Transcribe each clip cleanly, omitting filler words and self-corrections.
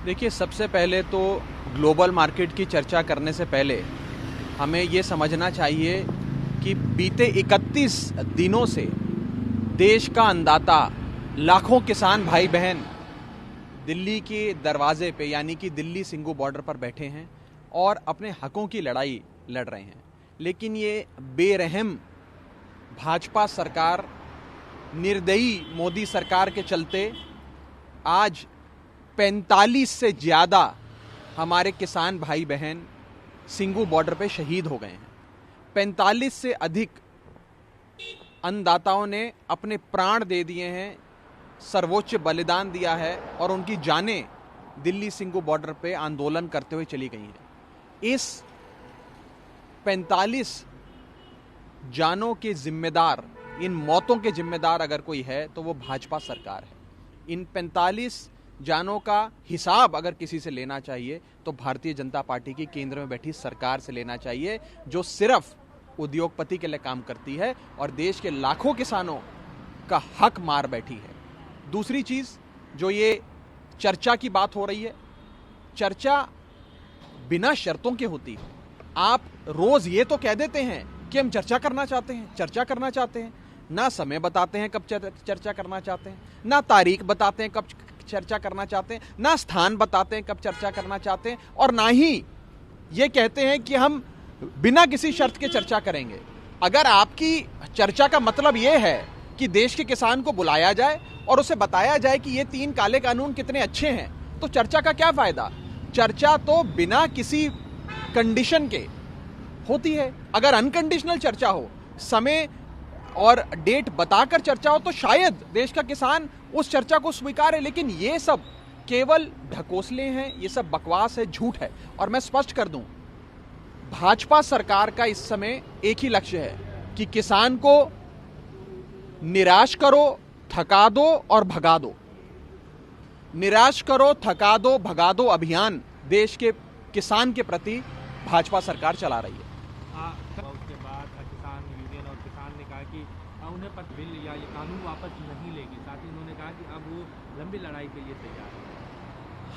देखिए, सबसे पहले तो ग्लोबल मार्केट की चर्चा करने से पहले हमें ये समझना चाहिए कि बीते 31 दिनों से देश का अन्नदाता लाखों किसान भाई बहन दिल्ली के दरवाजे पे यानी कि दिल्ली सिंगू बॉर्डर पर बैठे हैं और अपने हकों की लड़ाई लड़ रहे हैं। लेकिन ये बेरहम भाजपा सरकार, निर्दयी मोदी सरकार के चलते आज 45 से ज़्यादा हमारे किसान भाई बहन सिंगू बॉर्डर पे शहीद हो गए हैं। 45 से अधिक अन्नदाताओं ने अपने प्राण दे दिए हैं, सर्वोच्च बलिदान दिया है और उनकी जानें दिल्ली सिंगू बॉर्डर पे आंदोलन करते हुए चली गई हैं। इस 45 जानों के जिम्मेदार, इन मौतों के जिम्मेदार अगर कोई है तो वो भाजपा सरकार है। इन 45 जानों का हिसाब अगर किसी से लेना चाहिए तो भारतीय जनता पार्टी की केंद्र में बैठी सरकार से लेना चाहिए, जो सिर्फ उद्योगपति के लिए काम करती है और देश के लाखों किसानों का हक मार बैठी है। दूसरी चीज, जो ये चर्चा की बात हो रही है, चर्चा बिना शर्तों के होती है। आप रोज ये तो कह देते हैं कि हम चर्चा करना चाहते हैं, ना समय बताते हैं कब चर्चा करना चाहते हैं, ना तारीख बताते हैं कब चर्चा करना चाहते हैं, ना स्थान बताते हैं कब चर्चा करना चाहते हैं, और ना ही ये कहते हैं कि हम बिना किसी शर्त के चर्चा करेंगे। अगर आपकी चर्चा का मतलब ये है कि देश के किसान को बुलाया जाए और उसे बताया जाए कि ये 3 काले कानून कितने अच्छे हैं, तो चर्चा का क्या फायदा? चर्चा तो बिना किसी कंडीशन के होती है। अगर अनकंडीशनल चर्चा हो, समय और डेट बताकर चर्चा हो, तो शायद देश का किसान उस चर्चा को स्वीकारे। लेकिन ये सब केवल ढकोसले हैं, ये सब बकवास है, झूठ है। और मैं स्पष्ट कर दूं, भाजपा सरकार का इस समय एक ही लक्ष्य है कि किसान को निराश करो, थका दो और भगा दो। निराश करो, थका दो, भगा दो अभियान देश के किसान के प्रति भाजपा सरकार चला रही है। उसके बाद किसान यूनियन और किसान ने कहा कि उन्हें बिल या ये कानून वापस नहीं लेगी। साथ ही उन्होंने कहा कि अब वो लंबी लड़ाई के लिए तैयार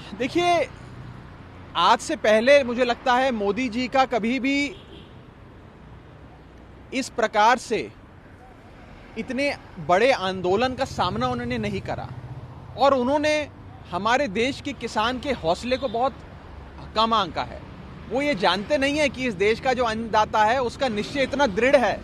है। देखिए, आज से पहले मुझे लगता है मोदी जी का कभी भी इस प्रकार से इतने बड़े आंदोलन का सामना उन्होंने नहीं करा, और उन्होंने हमारे देश के किसान के हौसले को बहुत कम आंका है। वो ये जानते नहीं है कि इस देश का जो अन्नदाता है उसका निश्चय इतना दृढ़ है,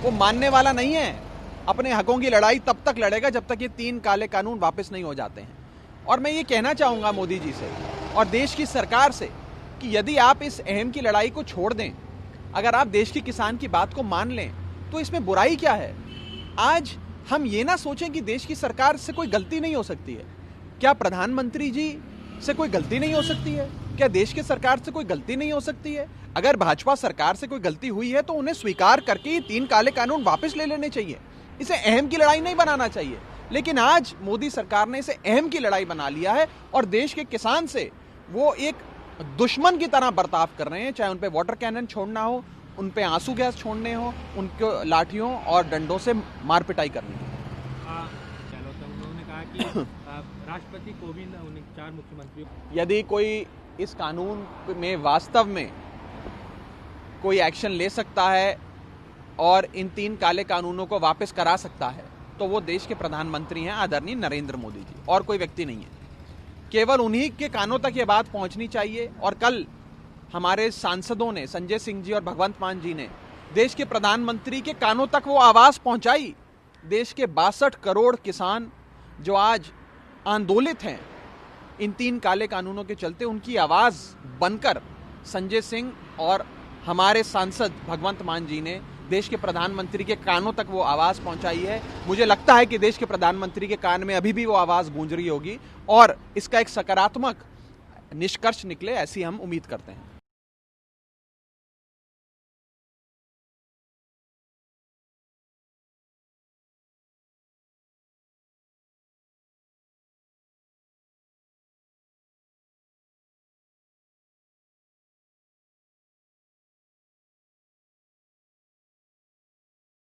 वो मानने वाला नहीं है। अपने हकों की लड़ाई तब तक लड़ेगा जब तक ये 3 काले कानून वापस नहीं हो जाते हैं। और मैं ये कहना चाहूंगा मोदी जी से और देश की सरकार से कि यदि आप इस अहम की लड़ाई को छोड़ दें, अगर आप देश के किसान की बात को मान लें, तो इसमें बुराई क्या है? आज हम ये ना सोचें कि देश की सरकार से कोई गलती नहीं हो सकती है। क्या प्रधानमंत्री जी से कोई गलती नहीं हो सकती है? क्या देश की सरकार से कोई गलती नहीं हो सकती है? अगर भाजपा सरकार से कोई गलती हुई है तो उन्हें स्वीकार करके ये 3 काले कानून वापस ले लेने चाहिए। इसे अहम की लड़ाई नहीं बनाना चाहिए। लेकिन आज मोदी सरकार ने इसे अहम की लड़ाई बना लिया है और देश के किसान से वो एक दुश्मन की तरह बर्ताव कर रहे हैं। चाहे उन पे वाटर कैनन छोड़ना हो, उन पे आंसू गैस छोड़ने हो, उनको लाठियों और डंडों से मार पिटाई करनी हो। चलो, तो उन्होंने कहा कि राष्ट्रपति कोविंद, 4 मुख्यमंत्री, यदि कोई इस कानून में वास्तव में कोई एक्शन ले सकता है और इन 3 काले कानूनों को वापस करा सकता है, तो वो देश के प्रधानमंत्री हैं आदरणीय नरेंद्र मोदी जी, और कोई व्यक्ति नहीं है। केवल उन्हीं के कानों तक ये बात पहुंचनी चाहिए। और कल हमारे सांसदों ने, संजय सिंह जी और भगवंत मान जी ने, देश के प्रधानमंत्री के कानों तक वो आवाज पहुंचाई। देश के 62 करोड़ किसान जो आज आंदोलित हैं इन 3 काले कानूनों के चलते, उनकी आवाज बनकर संजय सिंह और हमारे सांसद भगवंत मान जी ने देश के प्रधानमंत्री के कानों तक वो आवाज पहुंचाई है। मुझे लगता है कि देश के प्रधानमंत्री के कान में अभी भी वो आवाज गूंज रही होगी और इसका एक सकारात्मक निष्कर्ष निकले, ऐसी हम उम्मीद करते हैं।